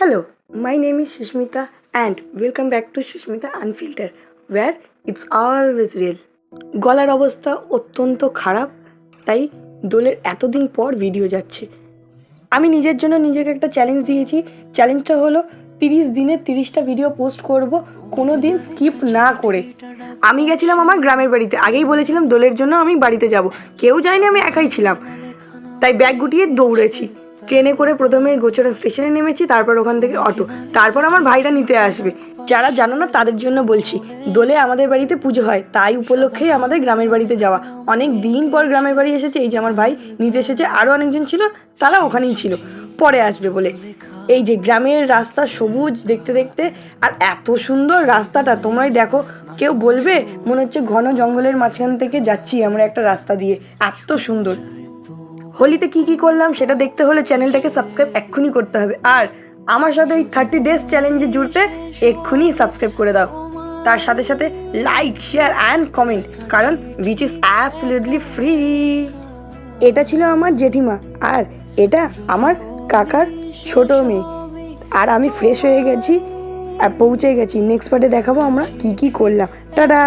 Hello, my name is Sushmita and welcome back to Sushmita Unfiltered, where it's always real. গলার অবস্থা অত্যন্ত খারাপ, তাই দোলের এতদিন পর ভিডিও যাচ্ছে। আমি নিজের জন্য নিজেকে একটা চ্যালেঞ্জ দিয়েছি। চ্যালেঞ্জটা হলো 30 দিনে 30টা ভিডিও পোস্ট করব, কোনো দিন স্কিপ না করে। আমি গেছিলাম আমার গ্রামের বাড়িতে, আগেই বলেছিলাম দোলের জন্য আমি বাড়িতে যাব, কেউ যায়নি, আমি একাই ছিলাম। তাই ব্যাগ গুটিয়ে দৌড়েছি। ট্রেনে করে প্রথমে গোচরা স্টেশনে নেমেছি, তারপর ওখান থেকে অটো, তারপর আমার ভাইরা নিতে আসবে। যারা জানো না তাদের জন্য বলছি, দোলে আমাদের বাড়িতে পুজো হয়, তাই উপলক্ষেই আমাদের গ্রামের বাড়িতে যাওয়া। অনেক দিন পর গ্রামের বাড়ি এসেছে, এই যে আমার ভাই নিতে এসেছে, আরও অনেকজন ছিল, তারা ওখানেই ছিল, পরে আসবে বলে। এই যে গ্রামের রাস্তা সবুজ দেখতে দেখতে, আর এত সুন্দর রাস্তাটা তোমরাই দেখো, কেউ বলবে মনে হচ্ছে ঘন জঙ্গলের মাঝখান থেকে যাচ্ছি আমরা একটা রাস্তা দিয়ে, এত সুন্দর। হোলিতে কি কি করলাম সেটা দেখতে হলে চ্যানেলটাকে সাবস্ক্রাইব এক্ষুনি করতে হবে, আর আমার সাথে এই 30 ডেজ চ্যালেঞ্জে জুড়তে এক্ষুনি সাবস্ক্রাইব করে দাও। তার সাথে সাথে লাইক, শেয়ার অ্যান্ড কমেন্ট, কারণ উইচ ইজ অ্যাবসলিউটলি ফ্রি। এটা ছিল আমার জেঠিমা, আর এটা আমার কাকার ছোট মেয়ে। আর আমি ফ্রেশ হয়ে গেছি আর পৌঁছে গেছি। নেক্সট পার্টে দেখাবো আমরা কি কি করলাম। টাটা।